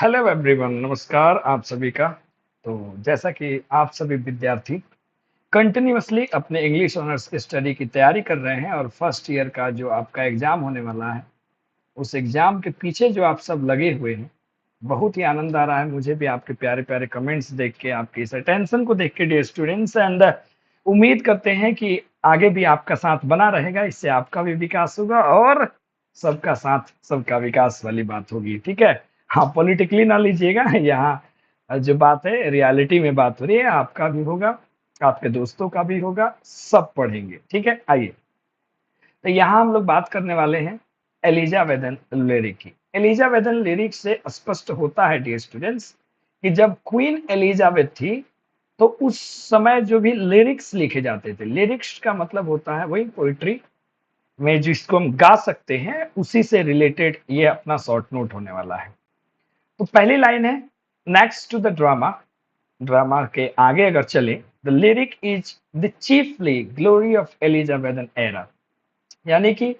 Hello everyone, नमस्कार आप सभी का। तो जैसा कि आप सभी विद्यार्थी कंटिन्यूअसली अपने इंग्लिश ऑनर्स स्टडी की तैयारी कर रहे हैं और फर्स्ट ईयर का जो आपका एग्जाम होने वाला है, उस एग्जाम के पीछे जो आप सब लगे हुए हैं, बहुत ही आनंद आ रहा है मुझे भी आपके प्यारे प्यारे कमेंट्स देख के, आपकी इस अटेंशन को देख के डियर स्टूडेंट्स। एंड उम्मीद करते हैं कि आगे भी आपका साथ बना रहेगा, इससे आपका भी विकास होगा और सबका साथ सबका विकास वाली बात होगी। ठीक है, हाँ, पॉलिटिकली ना लीजिएगा, यहाँ जो बात है रियलिटी में बात हो रही है, आपका भी होगा, आपके दोस्तों का भी होगा, सब पढ़ेंगे। ठीक है, आइए। तो यहाँ हम लोग बात करने वाले हैं एलिजाबेथन लिरिक की। एलिजाबेथन लिरिक से स्पष्ट होता है डियर स्टूडेंट्स कि जब क्वीन एलिजाबेथ थी तो उस समय जो भी लिरिक्स लिखे जाते थे, लिरिक्स का मतलब होता है वही पोइट्री में जिसको हम गा सकते हैं, उसी से रिलेटेड ये अपना शॉर्ट नोट होने वाला है। तो पहली लाइन है, next to the drama. Drama के आगे अगर चले, the lyric is the chiefly glory of Elizabethan era. यानी कि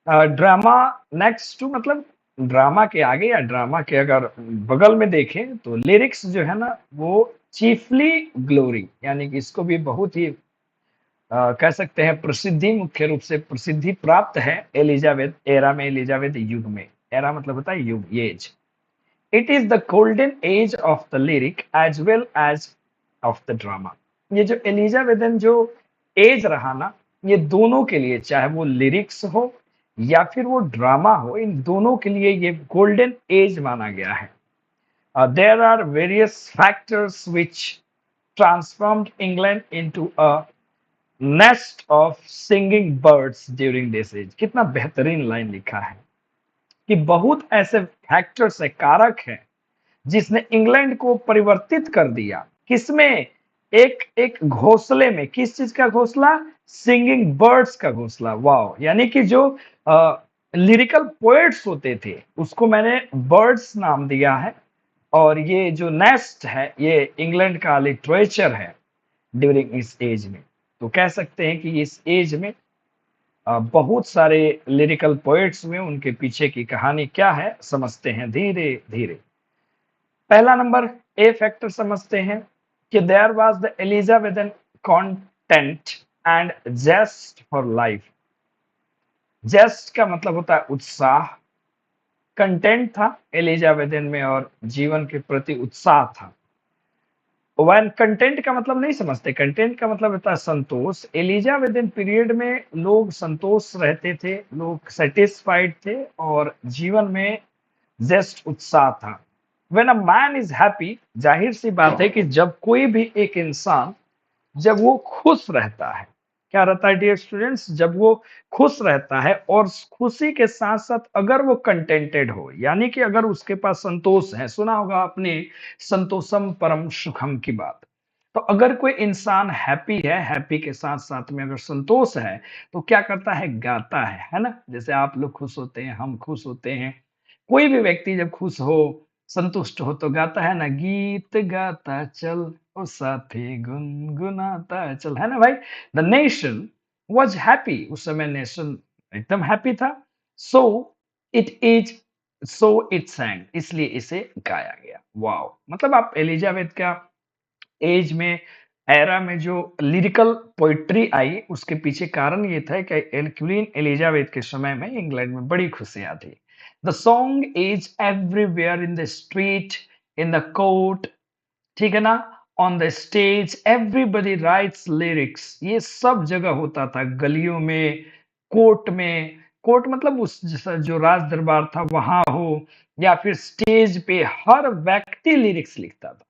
ड्रामा नेक्स्ट टू मतलब ड्रामा के आगे या ड्रामा के अगर बगल में देखें तो लिरिक्स जो है ना वो चीफली ग्लोरी, यानी कि इसको भी बहुत ही कह सकते हैं प्रसिद्धि, मुख्य रूप से प्रसिद्धि प्राप्त है एलिजाबेथ एरा में, एलिजाबेथ युग में। एरा मतलब होता है युग, age. It is the golden age of the lyric as well as of the drama. ये जो एलिजाबेथन जो एज रहा ना, ये दोनों के लिए, चाहे वो लिरिक्स हो या फिर वो ड्रामा हो, इन दोनों के लिए ये गोल्डन एज माना गया है। There are various factors which transformed England into a nest of singing birds during this age. कितना बेहतरीन लाइन लिखा है कि बहुत ऐसे फैक्टर्स है, कारक है, जिसने इंग्लैंड को परिवर्तित कर दिया। किसमें? एक एक घोंसले में। किस चीज का घोंसला? सिंगिंग बर्ड्स का घोंसला। वाओ! यानी कि जो लिरिकल पोएट्स होते थे उसको मैंने बर्ड्स नाम दिया है, और ये जो नेस्ट है ये इंग्लैंड का लिटरेचर है ड्यूरिंग इस एज में। तो कह सकते हैं कि इस एज में बहुत सारे लिरिकल पोएट्स हुए, उनके पीछे की कहानी क्या है समझते हैं धीरे धीरे। पहला नंबर, ए फैक्टर समझते हैं कि there was the Elizabethan content and zest for life. Zest का मतलब होता है उत्साह, कंटेंट था एलिजाबेथन में और जीवन के प्रति उत्साह था। वन कंटेंट का मतलब नहीं समझते, कंटेंट का मतलब होता है संतोष। एलिजाबेथन पीरियड में लोग संतोष रहते थे, लोग सेटिस्फाइड थे और जीवन में जेस्ट उत्साह था। When a man is happy, जाहिर सी बात है कि जब कोई भी एक इंसान, जब वो खुश रहता है, क्या रहता है डियर स्टूडेंट्स? जब वो खुश रहता है और खुशी के साथ साथ अगर वो कंटेंटेड हो, यानी कि अगर उसके पास संतोष है, सुना होगा आपने संतोषम परम सुखम की बात। तो अगर कोई इंसान हैप्पी है, हैप्पी के साथ साथ में अगर संतोष है, तो क्या करता है? गाता है ना? जैसे आप लोग खुश होते हैं, हम खुश होते हैं, कोई भी व्यक्ति जब खुश हो, संतुष्ट हो तो गाता है ना, गीत गाता चल ओ साथी गुनगुनाता चल, है ना भाई? द नेशन वाज हैप्पी, उस समय नेशन एकदम हैप्पी था। So it is so it सैंग, इसलिए इसे गाया गया। वाओ! मतलब आप एलिजाबेथ का एज में, एरा में जो लिरिकल पोइट्री आई, उसके पीछे कारण ये था कि क्वीन एलिजाबेथ के समय में इंग्लैंड में बड़ी खुशियां थी। The song is everywhere, in the street, in the court, ठीक है ना, on the stage, everybody rights lyrics. ये सब जगह होता था, गलियों में, कोर्ट में। कोर्ट मतलब उस जो राज दरबार था वहां हो, या फिर स्टेज पे, हर व्यक्ति लिरिक्स लिखता था।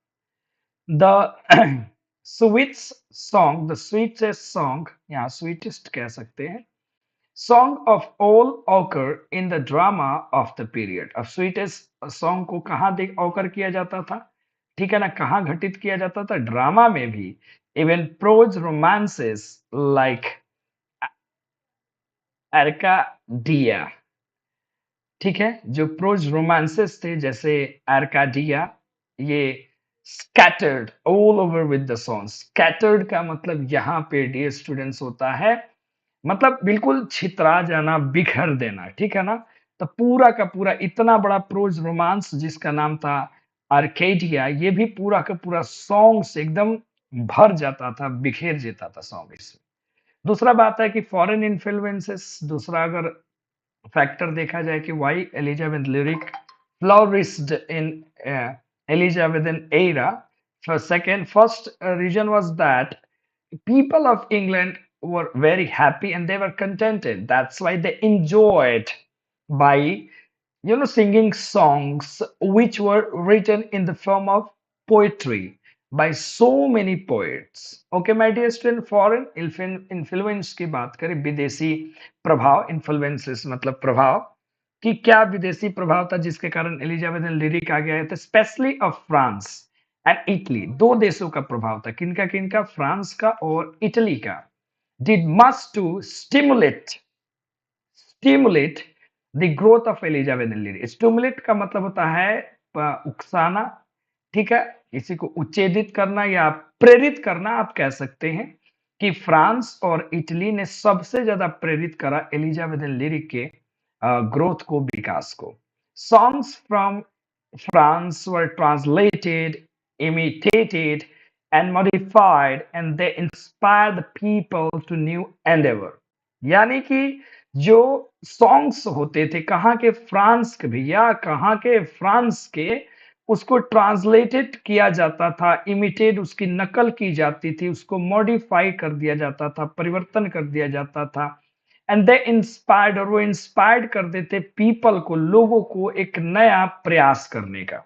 द द स्वीटेस्ट सॉन्ग, यहाँ स्वीटेस्ट कह सकते हैं, song of all occur in the drama of the period. अब स्वीटेस्ट सॉन्ग को कहाँ ऑकर किया जाता था? ठीक है ना, कहाँ घटित किया जाता था? ड्रामा में भी। इवन प्रोज रोमांसेस लाइक एरकाडिया, ठीक है, जो प्रोज रोमांसेस थे जैसे एरकाडिया, ये scattered all over with the song. Scattered का मतलब यहाँ पे डियर स्टूडेंट्स होता है, मतलब बिल्कुल छितरा जाना, बिखर देना, ठीक है ना? तो पूरा का पूरा इतना बड़ा प्रोज रोमांस जिसका नाम था आर्केडिया, ये भी पूरा का पूरा सॉन्ग से एकदम भर जाता था, बिखेर जाता था सॉन्ग इसमें। दूसरा बात है कि फॉरेन इन्फ्लुएंसेस, दूसरा अगर फैक्टर देखा जाए कि why Elizabeth lyric flourished in Elizabethan era. For second, first reason was that people of England were very happy and they were contented. That's why they enjoyed by singing songs which were written in the form of poetry by so many poets. Okay, my dear student, foreign influence की बात करें, विदेशी प्रभाव, influences मतलब प्रभाव, कि क्या विदेशी प्रभाव था जिसके कारण एलिजाबेथन लिरिक आ गया था, specially of France and Italy. दो देशों का प्रभाव था, किनका किनका, फ्रांस का और इटली का। Did much to stimulate the growth of Elizabethan lyric. Stimulate का मतलब होता है उकसाना, ठीक है, किसी को उच्चेदित करना या प्रेरित करना आप कह सकते हैं, कि फ्रांस और इटली ने सबसे ज्यादा प्रेरित करा एलिजाबेथन लिरिक के ग्रोथ को, विकास को। Songs from France were translated, imitated and modified and they inspire the people to new endeavor। यानी कि जो सॉन्ग्स होते थे कहाँ के, फ्रांस के भैया, कहाँ के, फ्रांस के, उसको ट्रांसलेटेड किया जाता था, इमिटेड उसकी नकल की जाती थी, उसको मॉडिफाई कर दिया जाता था, परिवर्तन कर दिया जाता था, एंड दे इंस्पायर्ड, और वो इंस्पायर्ड कर देते पीपल को, लोगों को एक नया प्रयास करने का।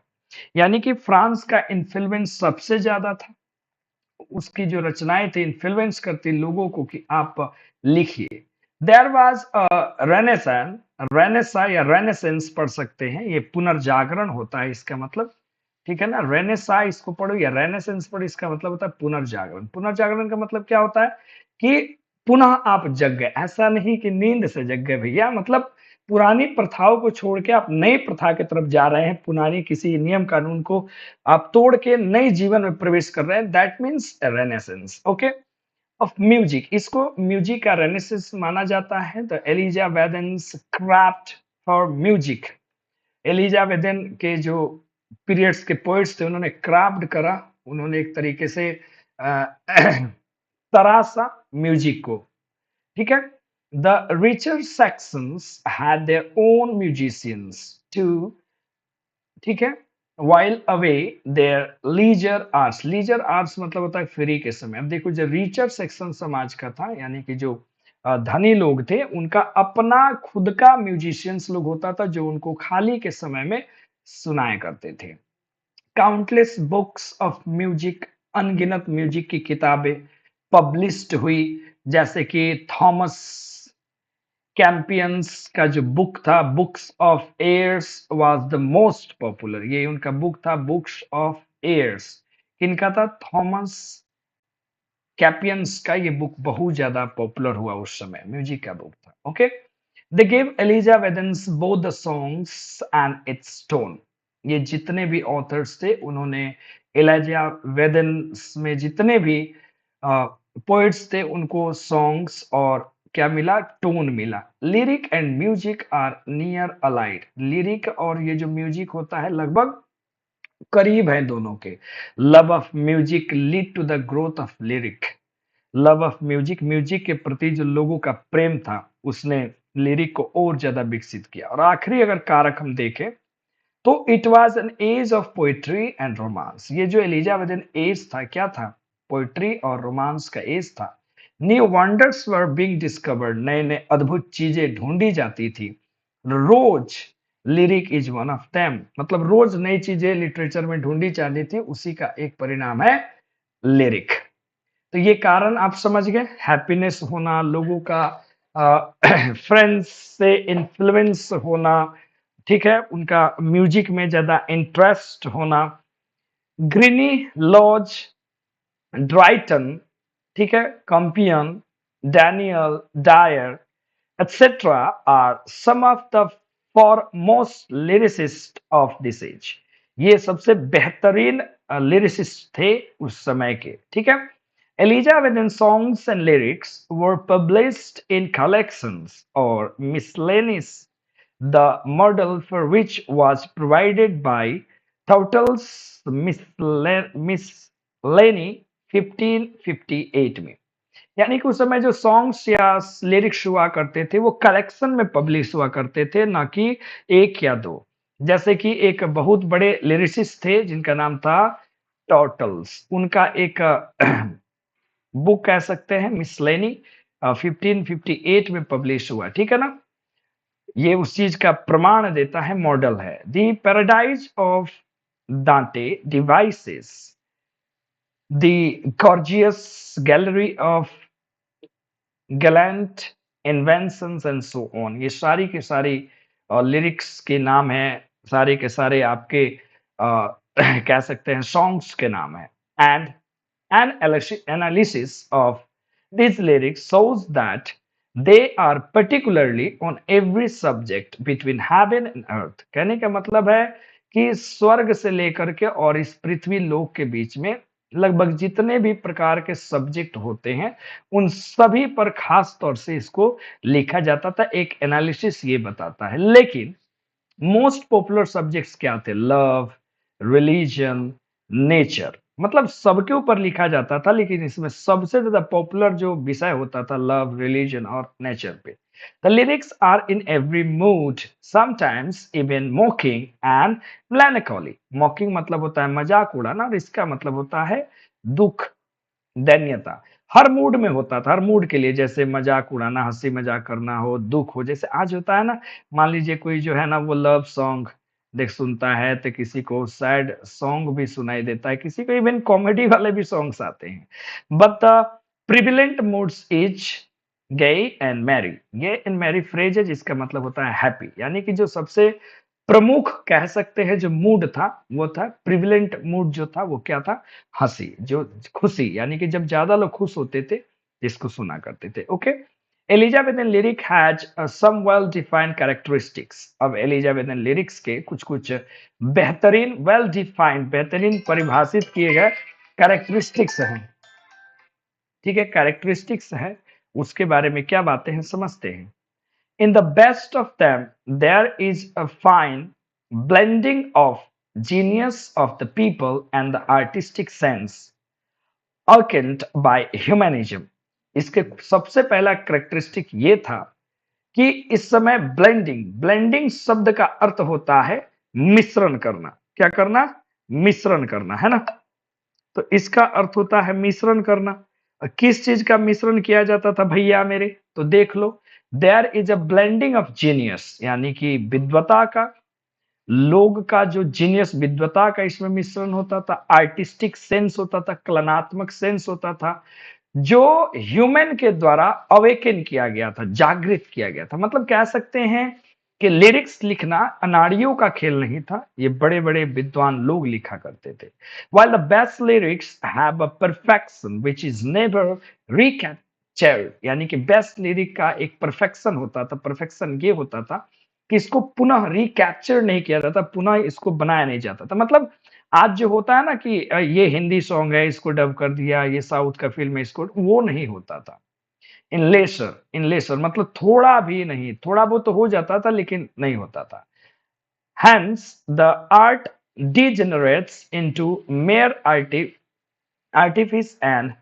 यानी कि फ्रांस का इन्फ्लुएंस सबसे ज्यादा था, उसकी जो रचनाएं थी इन्फ्लुएंस करती लोगों को कि आप लिखिए। देयर वाज रेनेसान, रेनेसा या रेनेसेंस पढ़ सकते हैं, ये पुनर्जागरण होता है इसका मतलब, ठीक है ना। रेनेसा इसको पढ़ो या रेनेसेंस पढ़ो, इसका मतलब होता है पुनर्जागरण। पुनर्जागरण का मतलब क्या होता है कि पुनः आप जग गए, ऐसा नहीं कि नींद से जग गए भैया, मतलब पुरानी प्रथाओं को छोड़ के आप नई प्रथा की तरफ जा रहे हैं, पुरानी किसी नियम कानून को आप तोड़ के नए जीवन में प्रवेश कर रहे हैं, that means Renaissance. Okay, of music, इसको म्यूजिक का रेनेसेंस माना जाता है। The Elizabethans craft for music, Elizabethan के जो पीरियड्स के पोइट्स थे उन्होंने क्राफ्ट करा, उन्होंने एक तरीके से तरासा म्यूजिक को, ठीक है। The richer sections had their own musicians too, ठीक है, while away their leisure hours, leisure hours मतलब होता है फ्री के समय। अब देखो जो रिचर सेक्शन समाज का था, यानी कि जो धनी लोग थे, उनका अपना खुद का म्यूजिशियंस लोग होता था जो उनको खाली के समय में सुनाया करते थे। काउंटलेस बुक्स ऑफ म्यूजिक, अनगिनत म्यूजिक की किताबें पब्लिश्ड हुई, जैसे कि थॉमस कैंपियंस का जो बुक था, books of airs was the most popular, ये उनका बुक था, बुक्स ऑफ एयर्स। किनका था, थॉमस कैपियंस का ये बुक बहुत ज्यादा पॉपुलर हुआ उस समय, म्यूजिक का बुक था। Okay, they give Elizabethans both the songs and its tone. ये जितने भी ऑथर्स थे उन्होंने एलिजाबेथन्स में जितने भी पोएट्स थे उनको सॉन्ग्स और क्या मिला, टोन मिला। Lyric and music are near allied, lyric और ये जो म्यूजिक होता है लगभग करीब है दोनों के। Love of music lead to the growth of lyric, love of music, music के प्रति जो लोगों का प्रेम था उसने लिरिक को और ज्यादा विकसित किया। और आखिरी अगर कारक हम देखें तो it was an age of poetry and romance, ये जो एलिजाबेथन एज था क्या था, पोइट्री और रोमांस का एज था। New wonders were being discovered, नए नए अद्भुत चीजें ढूंढी जाती थी। Rose lyric is one of them, मतलब रोज नई चीजें लिटरेचर में ढूंढी जाती थी, उसी का एक परिणाम है लिरिक। तो ये कारण आप समझ गए, हैप्पीनेस होना, लोगों का फ्रेंड्स से इन्फ्लुएंस होना, ठीक है, उनका म्यूजिक में ज्यादा इंटरेस्ट होना। ग्रीनी लॉज, ड्राइटन, ठीक है, Campion, Daniel Dyer etc. are some of the foremost lyricists of this age। ये सबसे बेहतरीन लिरिसिस्ट थे उस समय के, ठीक है। Elizabethan songs and lyrics were published in collections or miscellanies The model for which was provided by Thottel's Miscellany 1558 में। यानी कि उस समय जो सॉन्ग्स या लिरिक्स हुआ करते थे वो कलेक्शन में पब्लिश हुआ करते थे, ना कि एक या दो। जैसे कि एक बहुत बड़े लिरिसिस्ट थे जिनका नाम था टॉटल्स, उनका एक बुक कह सकते हैं मिसलेनी 1558 में पब्लिश हुआ, ठीक है ना। ये उस चीज का प्रमाण देता है, मॉडल है। द पैराडाइज ऑफ दांते devices the gorgeous gallery of Gallant inventions and so on. ये सारी के सारी लिरिक्स के नाम है, सारे के सारे आपके कह सकते हैं सॉन्ग्स के नाम है। And an analysis of these lyrics shows that they are particularly on every subject between heaven and earth। कहने का मतलब है कि स्वर्ग से लेकर के और इस पृथ्वी लोक के बीच में लगभग जितने भी प्रकार के सब्जेक्ट होते हैं उन सभी पर खास तौर से इसको लिखा जाता था। एक एनालिसिस ये बताता है। लेकिन मोस्ट पॉपुलर सब्जेक्ट्स क्या थे? Love, religion, nature. मतलब सबके ऊपर लिखा जाता था, लेकिन इसमें सबसे ज्यादा पॉपुलर जो विषय होता था लव, रिलीजन और नेचर पे। The lyrics are in every mood, sometimes even mocking and melancholy। Mocking मतलब होता है मजाक उड़ाना, और इसका मतलब होता है दुख, दैन्यता। हर मूड में होता था, हर मूड के लिए, जैसे मजाक उड़ाना, हंसी मजाक करना हो, दुख हो। जैसे आज होता है ना, मान लीजिए कोई जो है ना वो लव सॉन्ग देख सुनता है, तो किसी को सैड सॉन्ग भी सुनाई देता है, किसी को इवन कॉमेडी वाले भी सॉन्ग्स आते हैं। But the prevalent moods is gay and merry. Gay and merry phrase है जिसका मतलब होता है हैप्पी, यानी कि जो सबसे प्रमुख कह सकते हैं जो मूड था वो था प्रिविलेंट मूड, जो था वो क्या था? हंसी, जो खुशी, यानी कि जब ज्यादा लोग खुश होते थे इसको सुना करते थे। Okay. Elizabethan lyric has some well defined characteristics. अब एलिजाबेथन लिरिक्स के कुछ कुछ बेहतरीन, वेल डिफाइंड, बेहतरीन परिभाषित किए गए कैरेक्टरिस्टिक्स हैं, ठीक है। कैरेक्टरिस्टिक्स है, उसके बारे में क्या बातें हैं समझते हैं। In the best of them, there is a fine blending of genius of the people and the artistic sense awakened by humanism। इसके सबसे पहला करेक्टरिस्टिक ये था कि इस समय ब्लेंडिंग, ब्लेंडिंग शब्द का अर्थ होता है मिश्रण करना। क्या करना? मिश्रण करना, है ना। तो इसका अर्थ होता है मिश्रण करना। किस चीज का मिश्रण किया जाता था भैया मेरे? तो देख लो, there is a blending of genius, यानी कि विद्वता का, लोग का जो जीनियस विद्वता का इसमें मिश्रण होता था। आर्टिस्टिक सेंस होता था, कलात्मक सेंस होता था, जो ह्यूमन के द्वारा अवेकन किया गया था, जागृत किया गया था। मतलब कह सकते हैं कि लिरिक्स लिखना अनाड़ियों का खेल नहीं था, ये बड़े बड़े विद्वान लोग लिखा करते थे। while the best lyrics have a perfection which is never recaptured। यानी कि बेस्ट लिरिक का एक परफेक्शन होता था, परफेक्शन ये होता था कि इसको पुनः रिकैप्चर नहीं किया जाता, पुनः इसको बनाया नहीं जाता था। मतलब आज जो होता है ना कि ये हिंदी सॉन्ग है इसको डब कर दिया, ये साउथ का फिल्म है इसको, वो नहीं होता था। इन लेसर, इन लेसर मतलब थोड़ा भी नहीं, थोड़ा बहुत तो हो जाता था लेकिन नहीं होता था। Hence, the art degenerates into mere artifice and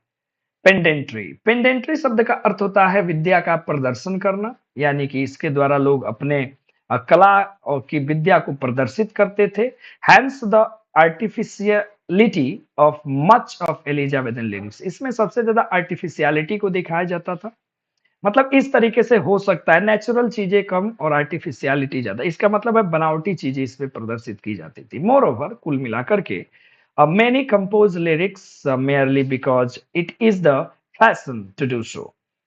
पेंडेंट्री। पेंडेंट्री शब्द का अर्थ होता है विद्या का प्रदर्शन करना, यानी कि इसके द्वारा लोग अपने कला और की विद्या को प्रदर्शित करते थे। Hence the artificiality of much of Elizabethan lyrics. इसमें सबसे ज्यादा आर्टिफिशियलिटी को दिखाया जाता था। मतलब इस तरीके से हो सकता है नेचुरल चीजें कम और आर्टिफिशियलिटी ज्यादा, इसका मतलब है बनावटी चीजें इसमें प्रदर्शित की जाती थी। मोर ओवर, कुल मिलाकर के many compose lyrics merely because it is the fashion to do so।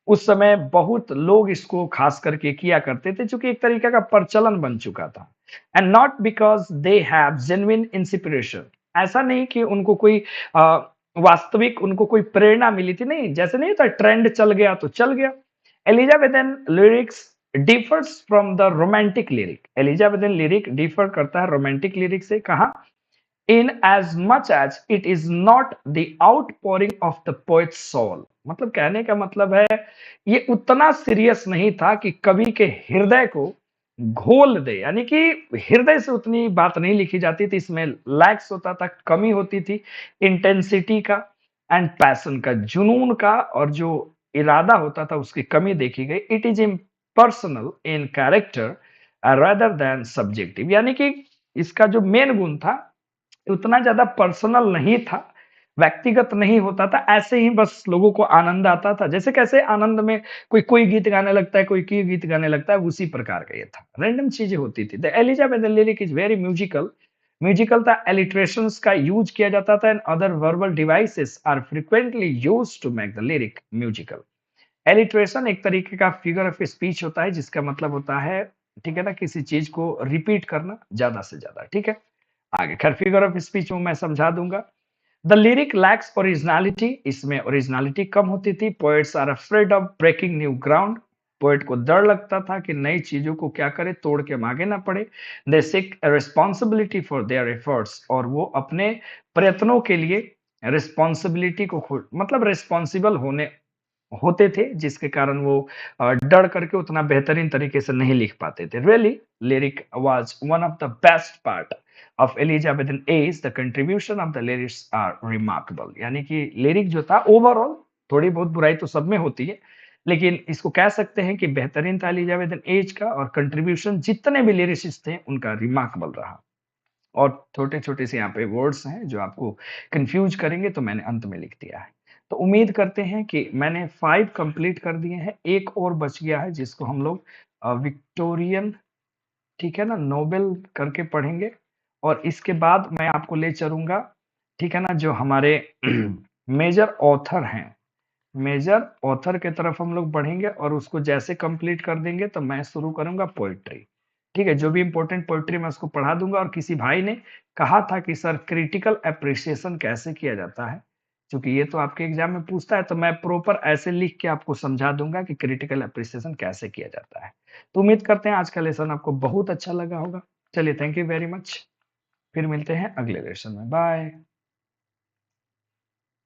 उस समय बहुत लोग इसको खास करके किया करते थे क्योंकि एक तरीके का प्रचलन बन चुका था। And not because they have genuine inspiration. ऐसा नहीं कि उनको कोई वास्तविक उनको कोई प्रेरणा मिली थी, नहीं। जैसे नहीं था ट्रेंड चल गया तो चल गया। Elizabethan lyrics differs from the romantic lyric. Elizabethan lyric differ करता है रोमांटिक लिरिक से। कहा? in as much as it is not the outpouring of the poet's soul। मतलब कहने का मतलब है ये उतना सीरियस नहीं था कि कवि के हृदय को घोल दे, यानी कि हृदय से उतनी बात नहीं लिखी जाती थी, इसमें लैक्स होता था, कमी होती थी इंटेंसिटी का एंड पैशन का, जुनून का, और जो इरादा होता था उसकी कमी देखी गई। It is impersonal in character rather than subjective, यानी कि इसका जो मेन गुण था उतना ज्यादा पर्सनल नहीं था, व्यक्तिगत नहीं होता था, ऐसे ही बस लोगों को आनंद आता था, जैसे कैसे आनंद में कोई कोई गीत गाने लगता है, कोई गीत गाने लगता है, उसी प्रकार का ये था, रैंडम चीजें होती थी। The Elizabeth lyric is very musical. Musical था, एलिट्रेशंस का यूज किया जाता था, and other verbal devices are frequently used to make the lyric musical. Alliteration एक तरीके का फिगर ऑफ स्पीच होता है, जिसका मतलब होता है, ठीक है ना, किसी चीज को रिपीट करना ज्यादा से ज्यादा, ठीक है। आगे खैर फिगर ऑफ स्पीच में मैं समझा दूंगा। द लिरिक लैक्स ओरिजिनलिटी, इसमें ओरिजिनलिटी कम होती थी। Poets are afraid of breaking new ground, poet को डर लगता था कि नई चीजों को क्या करे, तोड़ के मांगे ना पड़े। They seek responsibility for their efforts, और वो अपने प्रयत्नों के लिए रिस्पॉन्सिबिलिटी को मतलब रिस्पॉन्सिबल होने होते थे, जिसके कारण वो डर करके उतना बेहतरीन तरीके से नहीं लिख पाते थे। Really lyric was one of the best part of Elizabethan age. The contribution of the lyrics are remarkable, यानी कि लिरिक जो था ओवरऑल, थोड़ी बहुत बुराई तो सब में होती है, लेकिन इसको कह सकते हैं कि बेहतरीन था एलिजाबेथन एज का, और कंट्रीब्यूशन जितने भी लिरिसिस्ट थे उनका रिमार्केबल रहा। और छोटे-छोटे से यहाँ पे वर्ड्स हैं जो आपको कन्फ्यूज करेंगे, तो मैंने अंत में लिख दिया है। तो उम्मीद करते हैं कि मैंने 5 कंप्लीट कर दिए हैं, एक और बच गया है जिसको हम लोग विक्टोरियन, ठीक है ना, नोबेल करके पढ़ेंगे, और इसके बाद मैं आपको ले चलूँगा, ठीक है ना, जो हमारे मेजर ऑथर हैं, मेजर ऑथर की तरफ हम लोग बढ़ेंगे, और उसको जैसे कंप्लीट कर देंगे तो मैं शुरू करूंगा पोइट्री। ठीक है, जो भी इंपॉर्टेंट पोइट्री मैं उसको पढ़ा दूंगा। और किसी भाई ने कहा था कि सर क्रिटिकल अप्रिसिएशन कैसे किया जाता है, क्योंकि ये तो आपके एग्जाम में पूछता है, तो मैं प्रॉपर ऐसे लिख के आपको समझा दूंगा कि क्रिटिकल अप्रिसिएशन कैसे किया जाता है। तो उम्मीद करते हैं आज का लेसन आपको बहुत अच्छा लगा होगा। चलिए, थैंक यू वेरी मच। फिर मिलते हैं अगले लेसन में। बाय।